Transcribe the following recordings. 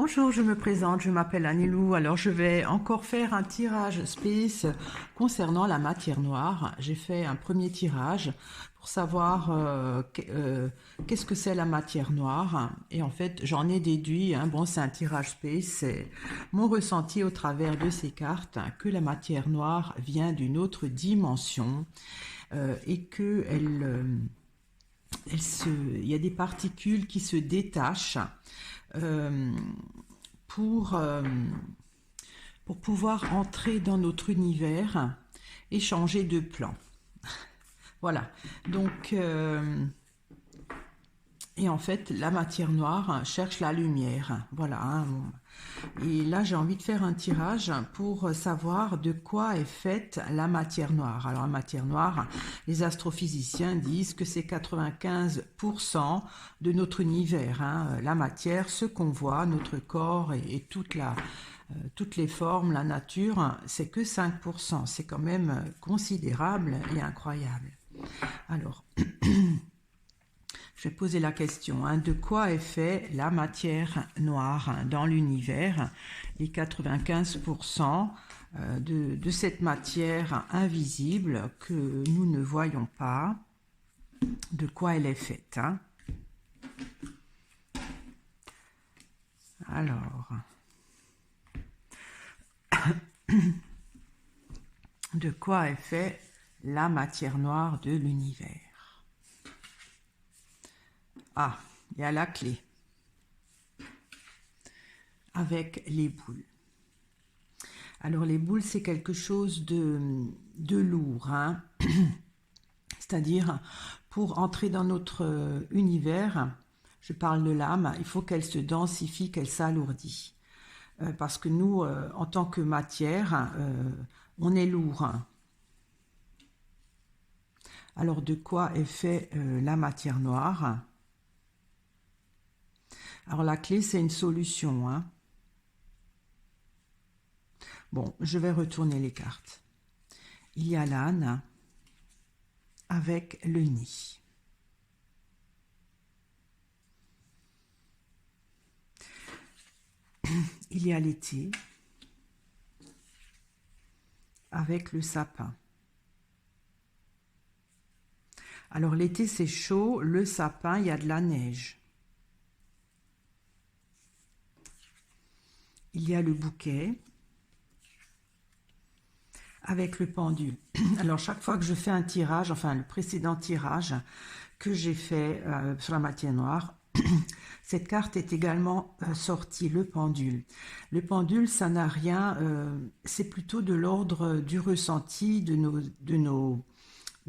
Bonjour, je me présente, je m'appelle Anilou. Alors, je vais encore faire un tirage space concernant la matière noire. J'ai fait un premier tirage pour savoir qu'est-ce que c'est la matière noire. Et en fait, j'en ai déduit, hein, bon, c'est un tirage space, c'est mon ressenti au travers de ces cartes, hein, que la matière noire vient d'une autre dimension et que il y a des particules qui se détachent euh, pour, euh, pour pouvoir entrer dans notre univers et changer de plan. Voilà. Donc, et en fait, la matière noire cherche la lumière. Voilà, hein. Et là, j'ai envie de faire un tirage pour savoir de quoi est faite la matière noire. Alors, la matière noire, les astrophysiciens disent que c'est 95% de notre univers, hein. La matière, ce qu'on voit, notre corps et toutes les formes, la nature, c'est que 5%. C'est quand même considérable et incroyable. Alors, je vais poser la question, hein, de quoi est fait la matière noire dans l'univers? Les 95% de cette matière invisible que nous ne voyons pas, de quoi elle est faite, hein? Alors, de quoi est fait la matière noire de l'univers? Ah, il y a la clé avec les boules. Alors les boules, c'est quelque chose de lourd, hein. C'est-à-dire, pour entrer dans notre univers, je parle de l'âme, il faut qu'elle se densifie, qu'elle s'alourdit. Parce que nous, en tant que matière, on est lourd. Alors de quoi est fait la matière noire? Alors la clé, c'est une solution, hein. Bon, je vais retourner les cartes. Il y a l'âne avec le nid. Il y a l'été avec le sapin. Alors l'été c'est chaud, le sapin, il y a de la neige. Il y a le bouquet avec le pendule. Alors chaque fois que je fais un tirage, enfin le précédent tirage que j'ai fait sur la matière noire, cette carte est également sortie, le pendule. Le pendule, ça n'a rien, c'est plutôt de l'ordre du ressenti, de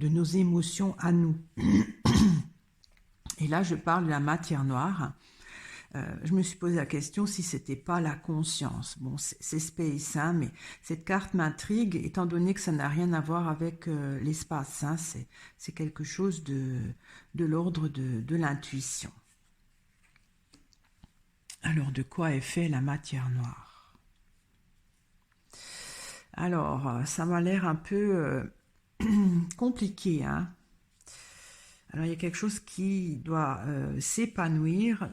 nos émotions à nous. Et là, je parle de la matière noire. Je me suis posé la question si c'était pas la conscience. Bon, c'est space, hein, mais cette carte m'intrigue étant donné que ça n'a rien à voir avec l'espace, hein, c'est quelque chose de l'ordre de l'intuition. Alors, de quoi est fait la matière noire? Alors, ça m'a l'air un peu compliqué, hein. Alors, il y a quelque chose qui doit s'épanouir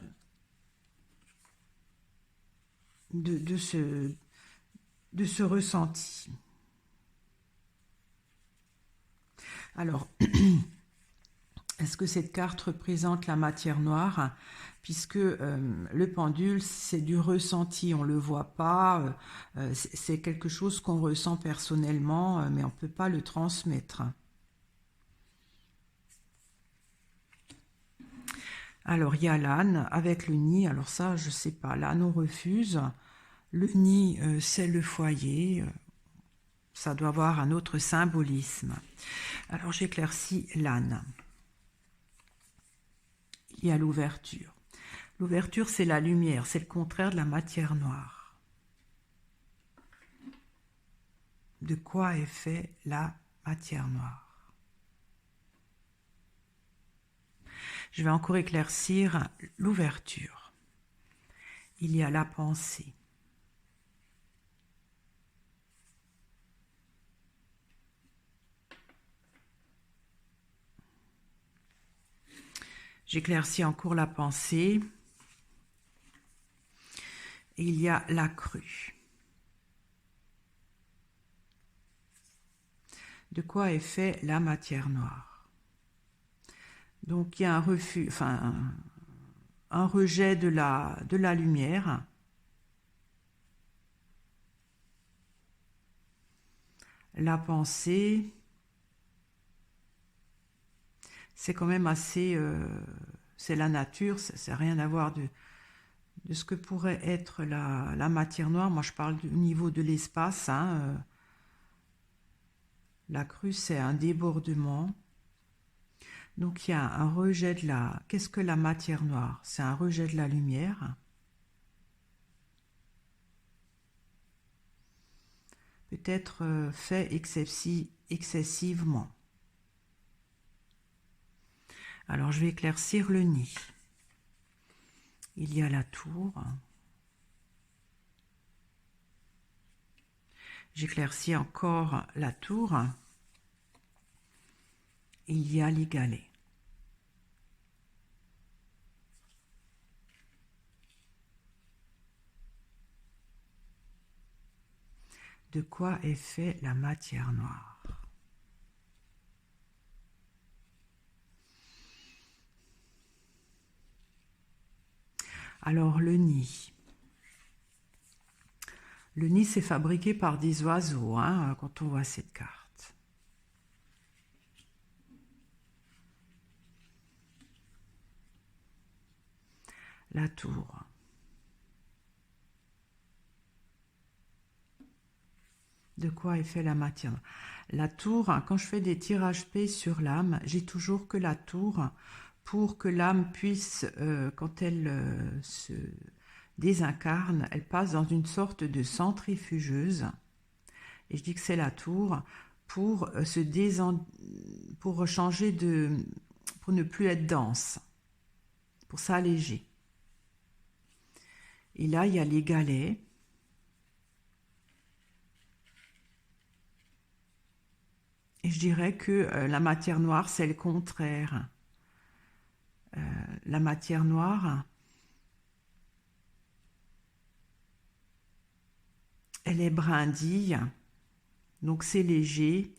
de, de, ce, de ce ressenti. Alors, est-ce que cette carte représente la matière noire? Puisque le pendule, c'est du ressenti, on ne le voit pas, c'est quelque chose qu'on ressent personnellement, mais on ne peut pas le transmettre. Alors, il y a l'âne avec le nid, alors ça, je ne sais pas, l'âne, on refuse. Le nid, c'est le foyer, ça doit avoir un autre symbolisme. Alors, j'éclaircis l'âne. Il y a l'ouverture. L'ouverture, c'est la lumière, c'est le contraire de la matière noire. De quoi est fait la matière noire? Je vais encore éclaircir l'ouverture. Il y a la pensée. J'éclaircis encore la pensée. il y a la crue. De quoi est fait la matière noire? Donc il y a un refus, enfin un rejet de la lumière. La pensée, c'est quand même assez... c'est la nature, ça n'a rien à voir de ce que pourrait être la matière noire. Moi, je parle au niveau de l'espace. Hein, la crue, c'est un débordement. Donc, il y a un rejet de la... Qu'est-ce que la matière noire? C'est un rejet de la lumière. Peut-être fait excessivement. Alors, je vais éclaircir le nid. Il y a la tour. J'éclaircis encore la tour. Il y a les galets. De quoi est fait la matière noire? Alors le nid. Le nid, c'est fabriqué par des oiseaux, hein, quand on voit cette carte. La tour. De quoi est fait la matière? La tour, quand je fais des tirages P sur l'âme, j'ai toujours que la tour pour que l'âme puisse, quand elle se désincarne, elle passe dans une sorte de centrifugeuse. Et je dis que c'est la tour pour pour changer pour ne plus être dense, pour s'alléger. Et là, il y a les galets. Et je dirais que la matière noire, c'est le contraire. La matière noire, elle est brindille, donc c'est léger,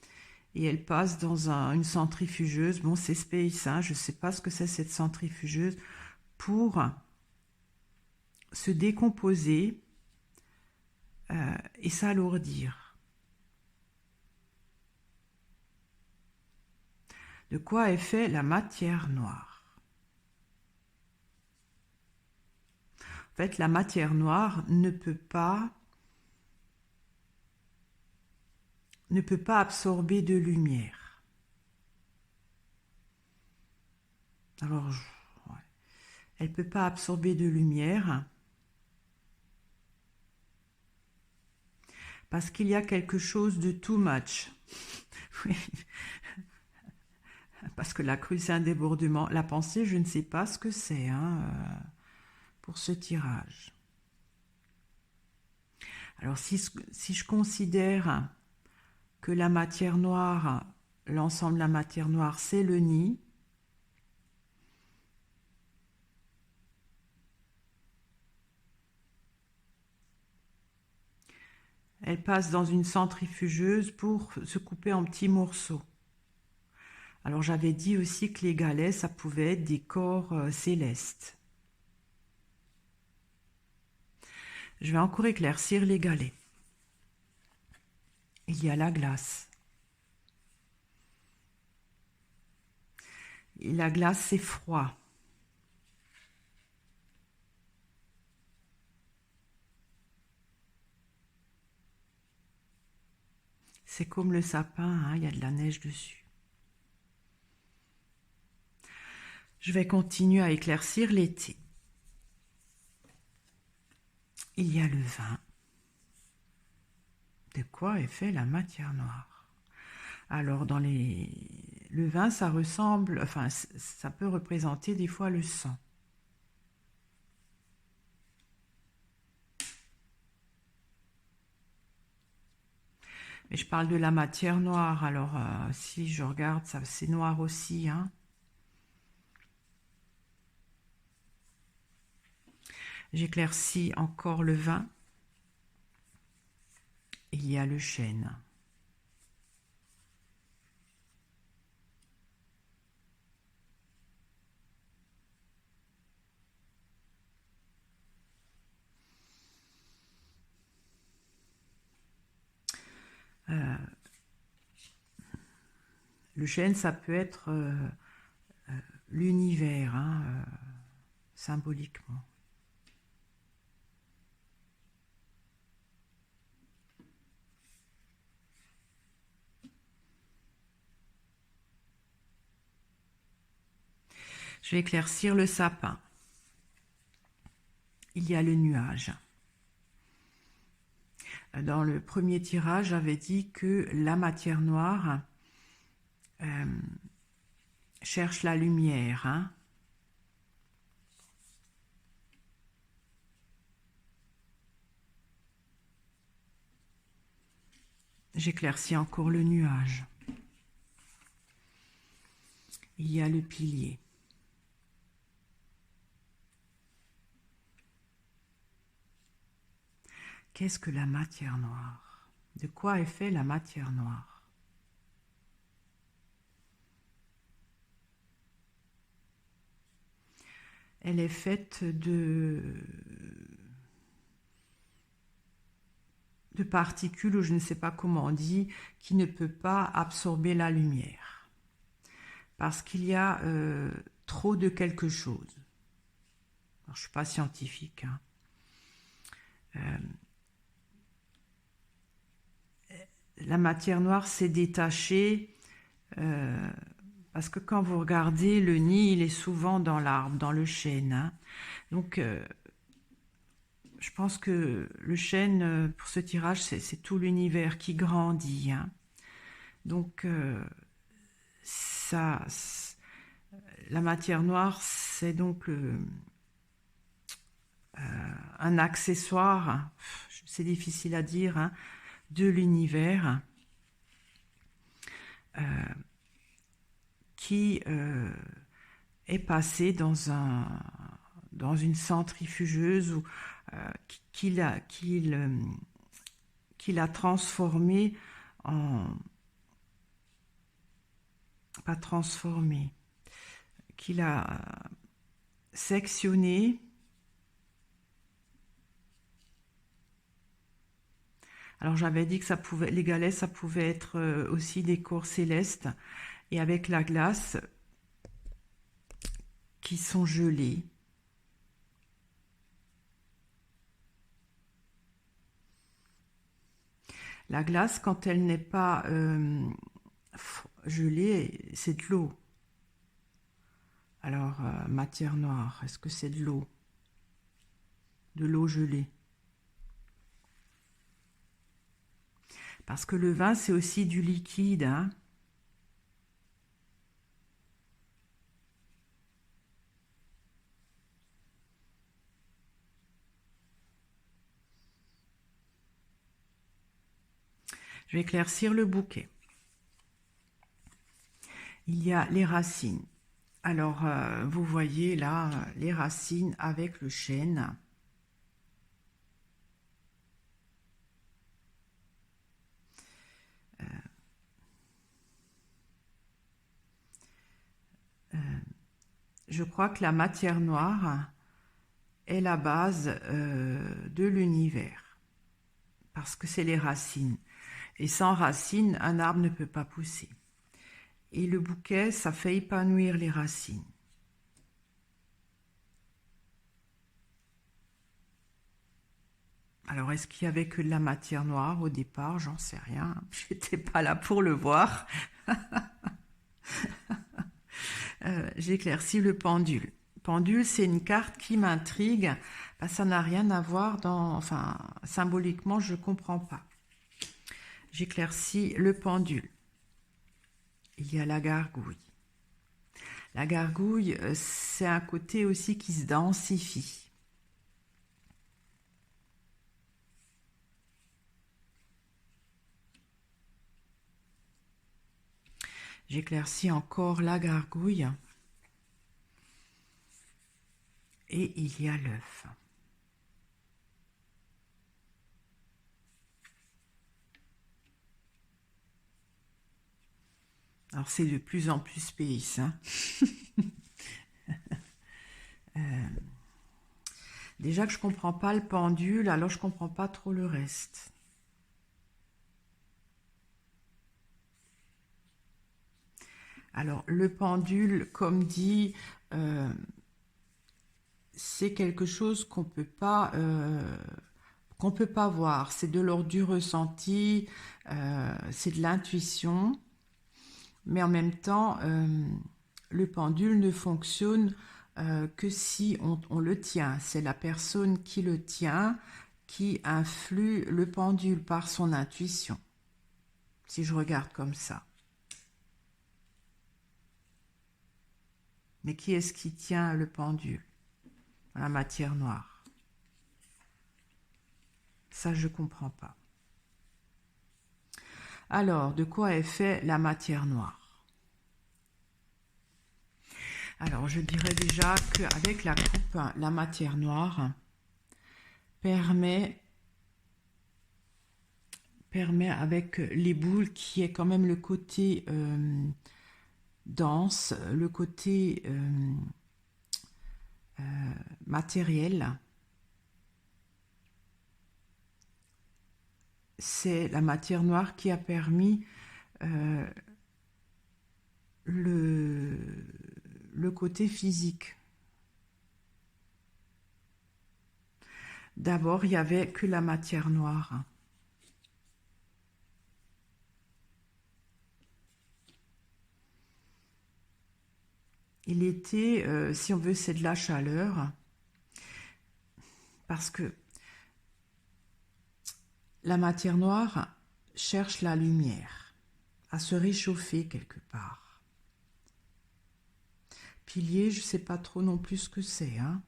et elle passe dans une centrifugeuse. Bon, c'est space, hein, je ne sais pas ce que c'est cette centrifugeuse, pour se décomposer et s'alourdir. De quoi est fait la matière noire? En fait, la matière noire ne peut pas absorber de lumière. Alors, ouais. Elle ne peut pas absorber de lumière parce qu'il y a quelque chose de too much. Oui. Parce que la crue, c'est un débordement. La pensée, je ne sais pas ce que c'est hein, pour ce tirage. Alors, si je considère que la matière noire, l'ensemble de la matière noire, c'est le nid, elle passe dans une centrifugeuse pour se couper en petits morceaux. Alors j'avais dit aussi que les galets, ça pouvait être des corps célestes. Je vais encore éclaircir les galets. Il y a la glace. Et la glace, c'est froid. C'est comme le sapin, hein, il y a de la neige dessus. Je vais continuer à éclaircir l'été. Il y a le vin. De quoi est fait la matière noire? Alors, le vin, ça ressemble, enfin, ça peut représenter des fois le sang. Mais je parle de la matière noire, alors si je regarde, ça c'est noir aussi, hein. J'éclaircis encore le vin. Il y a le chêne. Le chêne, ça peut être l'univers, hein, symboliquement. Je vais éclaircir le sapin. Il y a le nuage. Dans le premier tirage, j'avais dit que la matière noire cherche la lumière. Hein. J'éclaircis encore le nuage. Il y a le pilier. Qu'est-ce que la matière noire? De quoi est faite la matière noire? Elle est faite de particules, ou je ne sais pas comment on dit, qui ne peut pas absorber la lumière. Parce qu'il y a trop de quelque chose. Alors, je ne suis pas scientifique. Hein. La matière noire s'est détachée parce que quand vous regardez, le nid, il est souvent dans l'arbre, dans le chêne. Hein. Donc, je pense que le chêne, pour ce tirage, c'est tout l'univers qui grandit. Hein. Donc, la matière noire, c'est donc un accessoire, c'est difficile à dire, hein, de l'univers qui est passé dans une centrifugeuse ou qui l'a transformé en... pas transformé, qui l'a sectionné. Alors j'avais dit que les galets, ça pouvait être aussi des corps célestes, et avec la glace, qui sont gelés. La glace, quand elle n'est pas gelée, c'est de l'eau. Alors, matière noire, est-ce que c'est de l'eau? De l'eau gelée? Parce que le vin, c'est aussi du liquide. Hein. Je vais éclaircir le bouquet. Il y a les racines. Alors, vous voyez là les racines avec le chêne. Je crois que la matière noire est la base de l'univers, parce que c'est les racines. Et sans racines, un arbre ne peut pas pousser. Et le bouquet, ça fait épanouir les racines. Alors, est-ce qu'il y avait que de la matière noire au départ? J'en sais rien. Je n'étais pas là pour le voir. J'éclaircis le pendule. Pendule, c'est une carte qui m'intrigue. Ça n'a rien à voir enfin, symboliquement, je ne comprends pas. J'éclaircis le pendule. Il y a la gargouille. La gargouille, c'est un côté aussi qui se densifie. J'éclaircis encore la gargouille. Et il y a l'œuf. Alors c'est de plus en plus space, hein. Déjà que je comprends pas le pendule, alors je comprends pas trop le reste. Alors le pendule, comme dit, c'est quelque chose qu'on peut pas voir. C'est de l'ordre du ressenti, c'est de l'intuition, mais en même temps, le pendule ne fonctionne que si on le tient. C'est la personne qui le tient qui influe le pendule par son intuition, si je regarde comme ça. Mais qui est-ce qui tient le pendule? La matière noire. Ça, je ne comprends pas. Alors, de quoi est fait la matière noire? Alors, je dirais déjà qu'avec la coupe, la matière noire permet avec les boules, qui est quand même le côté dense, le côté matériel, c'est la matière noire qui a permis le côté physique. D'abord, il n'y avait que la matière noire. Il était, si on veut, c'est de la chaleur, parce que la matière noire cherche la lumière, à se réchauffer quelque part. Pilier, je ne sais pas trop non plus ce que c'est, hein.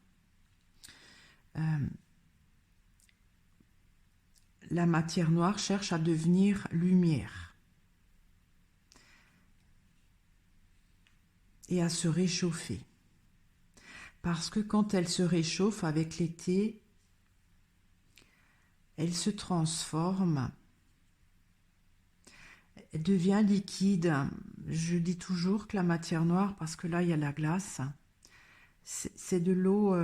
La matière noire cherche à devenir lumière et à se réchauffer. Parce que quand elle se réchauffe avec l'été, elle se transforme, elle devient liquide. Je dis toujours que la matière noire, parce que là il y a la glace, c'est de l'eau,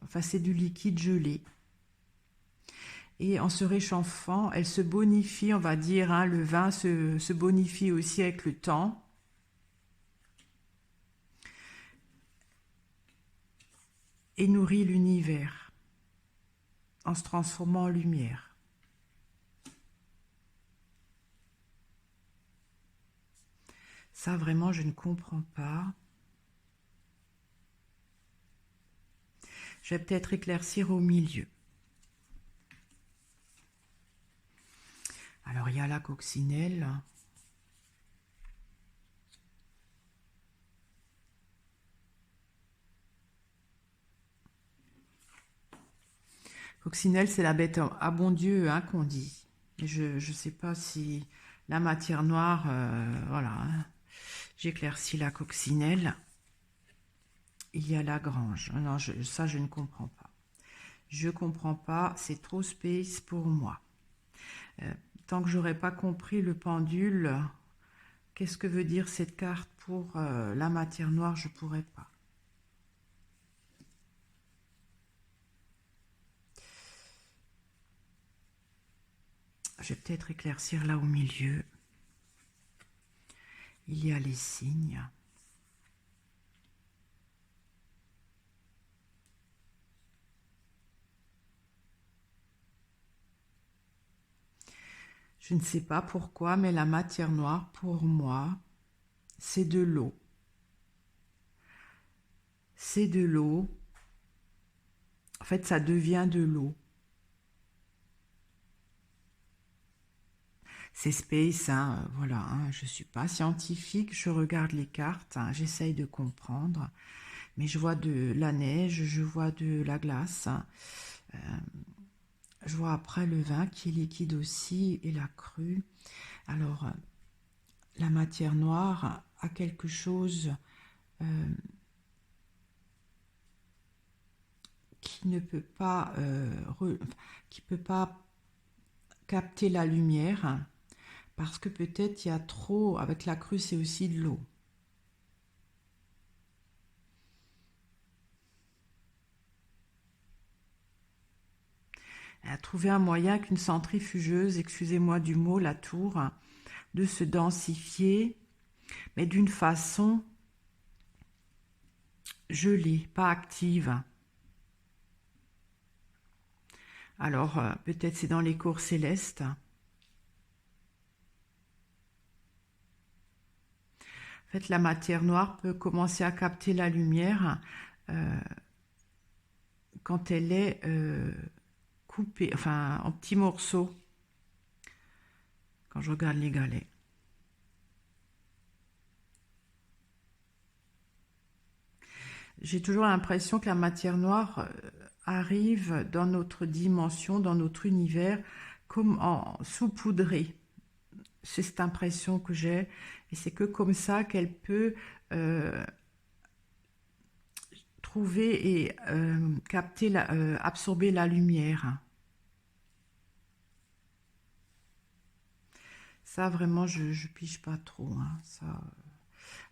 enfin c'est du liquide gelé. Et en se réchauffant, elle se bonifie, on va dire, hein, le vin se bonifie aussi avec le temps. Et nourrit l'univers en se transformant en lumière. Ça, vraiment, je ne comprends pas. Je vais peut-être éclaircir au milieu. Alors, il y a la coccinelle. Coccinelle, c'est la bête à bon Dieu, hein, qu'on dit. Je ne sais pas si la matière noire, voilà, hein. J'éclaircis la coccinelle. Il y a la grange. Non, ça, je ne comprends pas. Je ne comprends pas, c'est trop space pour moi. Tant que j'aurais pas compris le pendule, qu'est-ce que veut dire cette carte pour la matière noire, je ne pourrais pas. Je vais peut-être éclaircir là au milieu. Il y a les signes. Je ne sais pas pourquoi, mais la matière noire, pour moi, c'est de l'eau. C'est de l'eau. En fait, ça devient de l'eau. C'est space, hein, voilà, hein, je ne suis pas scientifique, je regarde les cartes, hein, j'essaye de comprendre, mais je vois de la neige, je vois de la glace, hein, je vois après le vin qui est liquide aussi et la crue. Alors, la matière noire a quelque chose qui ne peut pas, qui peut pas capter la lumière, parce que peut-être il y a trop, avec la crue c'est aussi de l'eau. Elle a trouvé un moyen qu'une centrifugeuse, excusez-moi du mot, la tour, de se densifier, mais d'une façon gelée, pas active. Alors, peut-être c'est dans les corps célestes. En fait, la matière noire peut commencer à capter la lumière quand elle est coupée, enfin en petits morceaux, quand je regarde les galets. J'ai toujours l'impression que la matière noire arrive dans notre dimension, dans notre univers, comme en saupoudrée. C'est cette impression que j'ai, et c'est que comme ça qu'elle peut trouver et capter, absorber la lumière. Ça, vraiment, je ne pige pas trop. Hein, ça.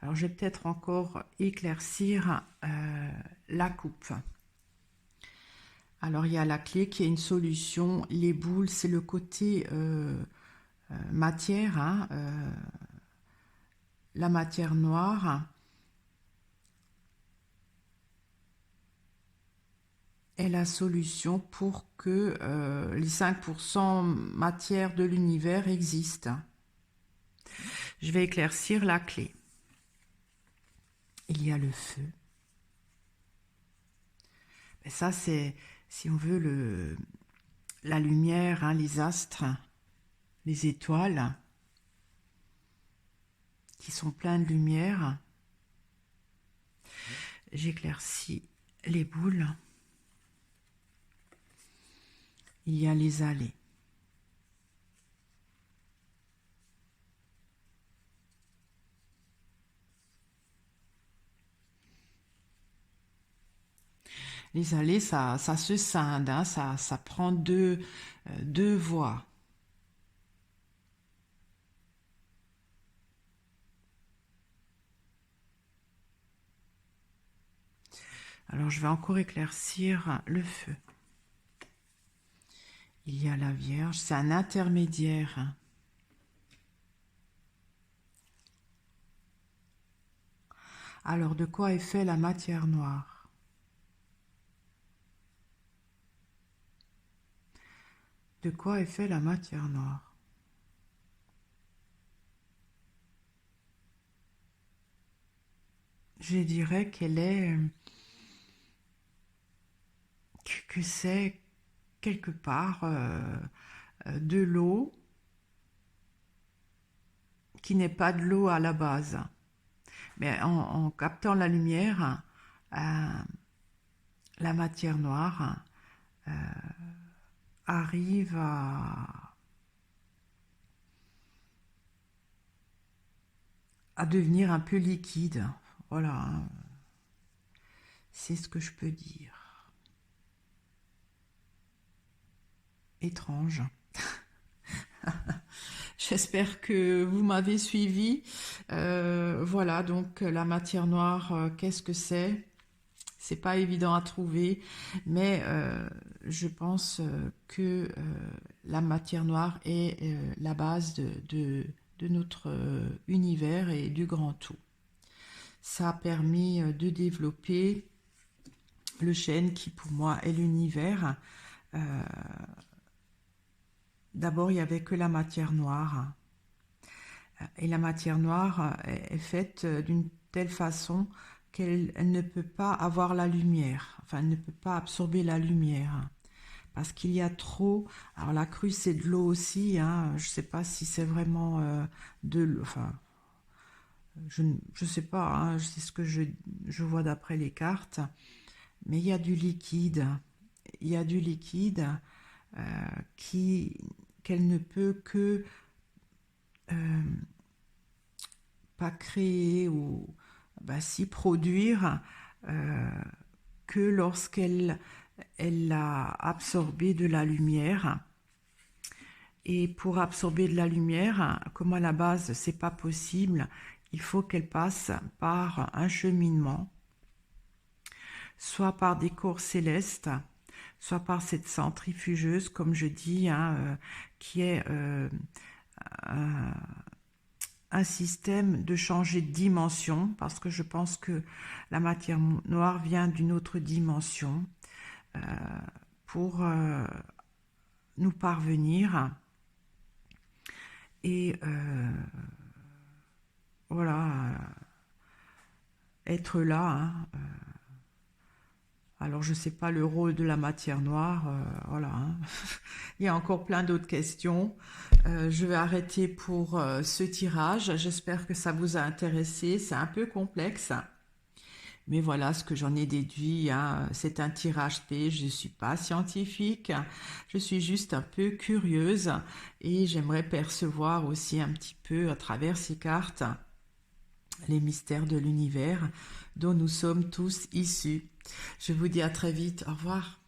Alors, je vais peut-être encore éclaircir la coupe. Alors, il y a la clé qui est une solution. Les boules, c'est le côté matière, hein, la matière noire. Est la solution pour que les 5% matière de l'univers existent. Je vais éclaircir la clé. Il y a le feu. Et ça, c'est, si on veut, la lumière, hein, les astres, les étoiles, qui sont pleins de lumière. J'éclaircis les boules. Il y a les allées. Les allées, ça se scinde, hein, ça prend deux voies. Alors, je vais encore éclaircir le feu. Il y a la Vierge, c'est un intermédiaire. Alors, de quoi est fait la matière noire? De quoi est fait la matière noire? Je dirais qu'elle est... que c'est quelque part de l'eau qui n'est pas de l'eau à la base. Mais en captant la lumière, la matière noire arrive à devenir un peu liquide. Voilà, c'est ce que je peux dire. Étrange. J'espère que vous m'avez suivi. Voilà, donc la matière noire, qu'est-ce que c'est? C'est pas évident à trouver, mais je pense que la matière noire est la base de notre univers et du grand tout. Ça a permis de développer le chêne qui pour moi est l'univers. D'abord, il n'y avait que la matière noire. Et la matière noire est faite d'une telle façon qu'elle ne peut pas avoir la lumière. Enfin, elle ne peut pas absorber la lumière. Parce qu'il y a trop... Alors la crue, c'est de l'eau aussi. Hein, je ne sais pas si c'est vraiment de l'eau. Enfin, je ne sais pas. Hein, c'est ce que je vois d'après les cartes. Mais il y a du liquide. Il y a du liquide qu'elle ne peut que pas créer ou si produire que lorsqu'elle a absorbé de la lumière Et pour absorber de la lumière, comme à la base, c'est pas possible, il faut qu'elle passe par un cheminement, soit par des corps célestes, soit par cette centrifugeuse, comme je dis, hein, qui est un système de changer de dimension, parce que je pense que la matière noire vient d'une autre dimension pour nous parvenir. Et voilà, être là, hein, alors je ne sais pas le rôle de la matière noire, voilà, hein. Il y a encore plein d'autres questions. Je vais arrêter pour ce tirage. J'espère que ça vous a intéressé. C'est un peu complexe, mais voilà ce que j'en ai déduit, hein. C'est un tirage T. Je ne suis pas scientifique. Je suis juste un peu curieuse et j'aimerais percevoir aussi un petit peu à travers ces cartes les mystères de l'univers dont nous sommes tous issus. Je vous dis à très vite. Au revoir.